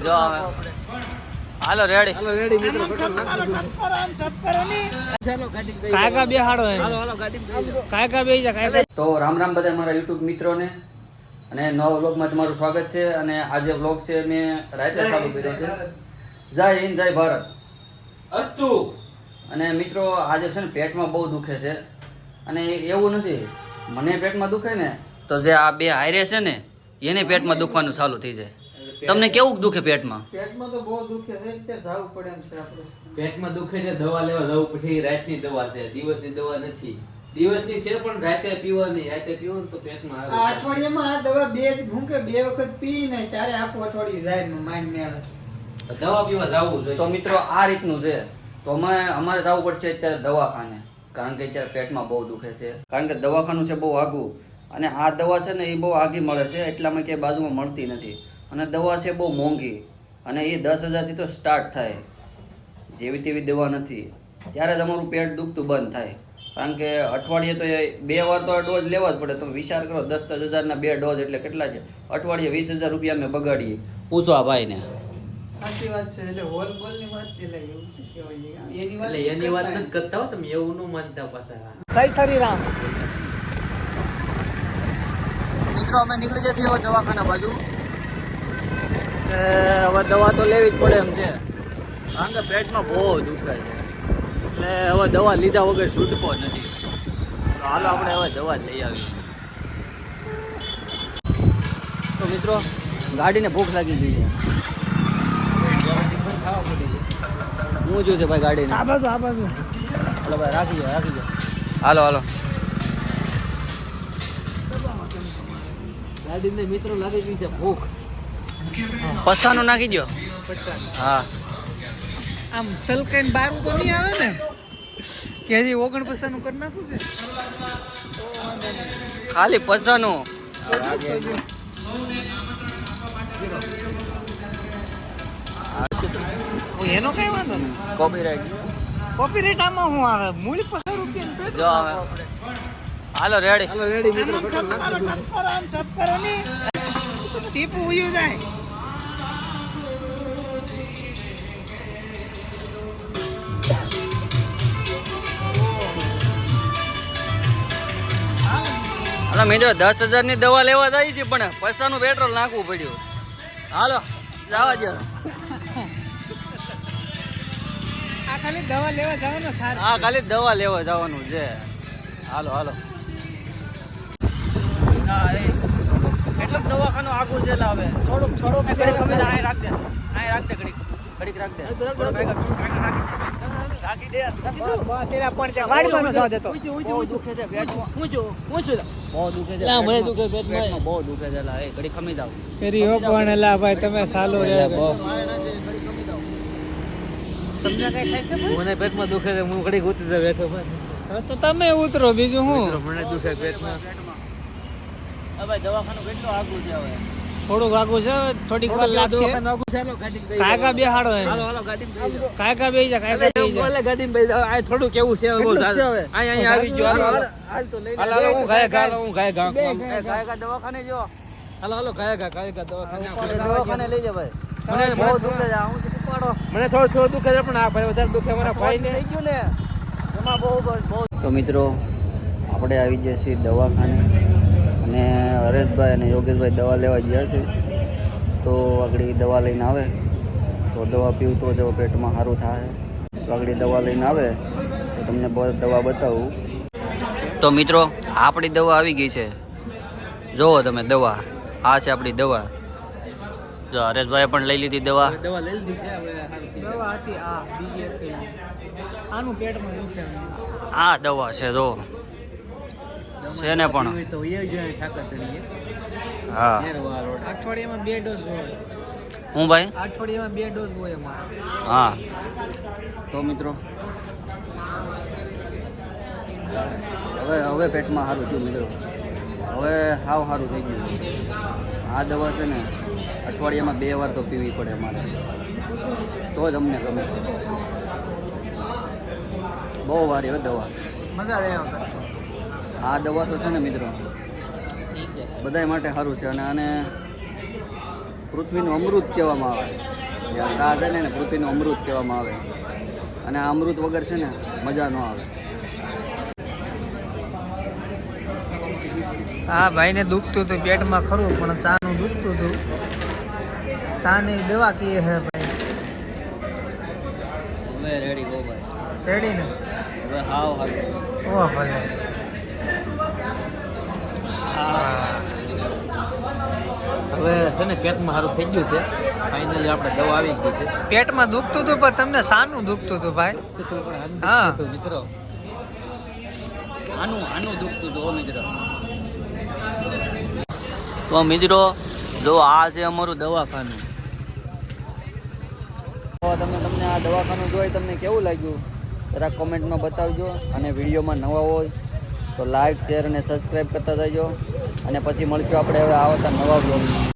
જો હાલો રેડી મિત્રો કાયકા બે હાડો કાયકા બે જા. તો રામ રામ બધા મારા યુટ્યુબ મિત્રોને અને નવા વ્લોગમાં તમારું સ્વાગત છે. અને આજે વ્લોગ છે મેં રાતે ચાલુ કર્યો છે. જય હિન્દ જય ભારત અસ્તુ. અને મિત્રો આજે છે ને પેટમાં બહુ દુખે છે. અને એવું નથી મને પેટમાં દુખે ને તો જે આ બે હારે છે ને એને પેટમાં દુખવાનું ચાલુ થઈ જાય. તમને કેવું દુખે પેટમાં? પેટમાં તો બહુ દુખે છે એટલે જાવું પડે એમ છે આપણે. પેટમાં દુખે છે દવા લેવા જવું પછી રાતની દવા છે, દિવસની દવા નથી. દિવસની છે પણ રાતે પીવાની. રાતે પીવો ને તો પેટમાં આવે. આ અઠવાડિયામાં આ દવા બે ભૂંકે બે વખત પી ને ચારે આખું અઠવાડિયું જાય માઇન્ડ મેળ. દવા પીવા જવું જોઈએ. તો મિત્રો આ રીતનું છે. તો અમારે જવું પડશે અત્યારે દવાખાને, કારણ કે અત્યારે પેટમાં બહુ દુખે છે. કારણ કે દવાખાનું છે બહુ આઘું અને આ દવા છે ને એ બહુ આઘી મળે છે, એટલામાં ક્યાંય બાજુમાં મળતી નથી. અને દવા છે બહુ મોંઘી અને એ 10,000થી તો સ્ટાર્ટ થાય. જેવી તેવી દવા નથી. ત્યારે જ અમારું પેટ દુખતું બંધ થાય. કારણ કે અઠવાડિયે તો 2 વાર તો ડોઝ લેવા જ પડે. તમે વિચાર કરો 10,000ના 2 ડોઝ એટલે કેટલા છે? અઠવાડિયે 20,000 રૂપિયા અમે બગાડીએ. પૂછો આ ભાઈને. સાચી વાત છે. એટલે હોલ બોલ ની વાત છે. એવું શું કહેવાય એની વાત નથી કરતા હો તમે, એવું ન માનતા પાછા. જય શ્રી રામ. મિત્રો અમે નીકળી જઈએ હવે દવાખાના બાજુ. હવે દવા તો લેવી જ પડે એમ છે, કારણ કે પેટમાં બહુ દુખે છે. એટલે હવે દવા લીધા વગર છૂટકો નથી. તો હાલો આપણે હવે દવા જ લઈ આવીએ. તો મિત્રો ગાડીને ભૂખ લાગી ગઈ છે. હું જોયું છે ભાઈ ગાડીને. આ બાજુ હાલો ભાઈ રાખી જાઓ. હાલો ગાડીને મિત્રો લાગી ગઈ છે ભૂખ. પસ્તાનું નાખી દો. હા આમ સલકાઈને બારું તો નહીં આવે ને કે હજી 49 નું કરી નાખું છે? ખાલી પસ્તાનું. એનો કઈ વાંધો નહીં. કોપીરાઈટ આમાં શું આવે? મૂળ 50 રૂપિયા જો હવે હાલો રેડી મિત્રો ટીપું ઉયું જાય. હાલો મિત્રો 10,000ની દવા લેવા જાય છે પણ પૈસાનું પેટ્રોલ નાખવું પડ્યું. હાલો જવા દો. આ ખાલી દવા લેવા જવાનો સાર. હા ખાલી દવા લેવા જવાનું છે. હાલો કેટલું દવાખાનું આગું છે હવે. થોડુંક રાખ દે ઘડીક રાખ દે. રાખી દે. બસ એના પણ ત્યાં ગાડીમાં ન જવા દેતો. બહુ દુખે છે પેટમાં. બહુ દુખે છે પેટમાં. બહુ દુખે છે. એ ઘડી ખમી જાવ. ફેરી હો પણ એલા ભાઈ તમે સાલો રે. તમને કઈ થાય છે? મને પેટમાં દુખે છે, હું ઘડી ઉતરી બેઠો. તો તમે ઉતરો, બીજું હું. મને દુખે પેટમાં. હવે દવાખાનું કેટલું આગું છે હવે. થોડુંક આગું છે, થોડીક વાર લાગશે. કાયકા બે હાડો કાયકા બે જા. ગાડી બે આ થોડું કેવું છે આવી ગયો. હાલ તો લઈ હાલો હું ગાય કાયકા દવાખાને જો. હાલો ગાય દવાખાને દવાખાને લઈ જા ભાઈ. મને બહુ દુખે છે. હું ઉપાડો. મને થોડું દુખે છે પણ આ ભાઈ વધારે દુખે. મારા ભાઈ ને થઈ ગયું ને એમાં બહુ. તો મિત્રો આપણે આવી ગયા છીએ દવાખાને અને હરેશભાઈ અને યોગેશભાઈ દવા લેવા ગયા છે. તો આગળ દવા લઈને આવે તો દવા પીવું તો જો પેટમાં સારું થાય. તો આગળ દવા લઈને આવે તો તમને દવા બતાવું. તો મિત્રો આપણી દવા આવી ગઈ છે. જુઓ તમે દવા. આ છે આપણી દવા. જો હરેશભાઈ પણ લઈ લીધી દવા. લઈ લીધી છે. દવા હતી આ બીજી એક આનું પેટમાં દુખે. આ દવા છે જો છે ને પણ. તો એ જોઈએ ઠાકર તળીએ. હા અઠવાડિયામાં 2 ડોઝ હોય. હું ભાઈ અઠવાડિયામાં 2 ડોઝ હોય અમારે. હા તો મિત્રો હવે પેટમાં સારું થયું મિત્રો. હવે સાવ સારું થઈ ગયું. આ દવા છે ને અઠવાડિયામાં 2 વાર તો પીવી પડે અમારે, તો જ અમને ગમે. બહુ વારી હો દવા. મજા આવે. આ દવા તો છે ને મિત્રો બધાય માટે સારું છે. અને આને પૃથ્વીનું અમૃત કહેવામાં આવે. જે આ ચા છે ને એને પૃથ્વીનું અમૃત કહેવામાં આવે. અને આ અમૃત વગર છે ને મજા ન આવે. હા ભાઈને દુખતું હતું પેટમાં ખરું, પણ ચાનું દુખતું હતું. ચાની દવા કીએ હે ભાઈ. હવે રેડી ગો ભાઈ, રેડી ને? હવે હાવ હાવ. ઓહ ભલે. હવે છે ને પેટમાં સારું થઈ ગયું છે. ફાઇનલી આપણે દવા આવી ગઈ છે. પેટમાં દુખતું હતું પણ તમને શાનું દુખતું હતું ભાઈ? હા. મિત્રો આનું દુખતું હતું મિત્રો. તો મિત્રો જો આ છે અમારું દવાખાનું. તો તમને આ દવાખાનું જોઈ તમને કેવું લાગ્યું જરા કોમેન્ટમાં બતાવજો. અને વિડીયોમાં નવા હોય તો લાઈક શેર અને સબસ્ક્રાઈબ કરતા જજો. અને પછી મળશું આપણે હવે આવતા નવા બ્લોગમાં.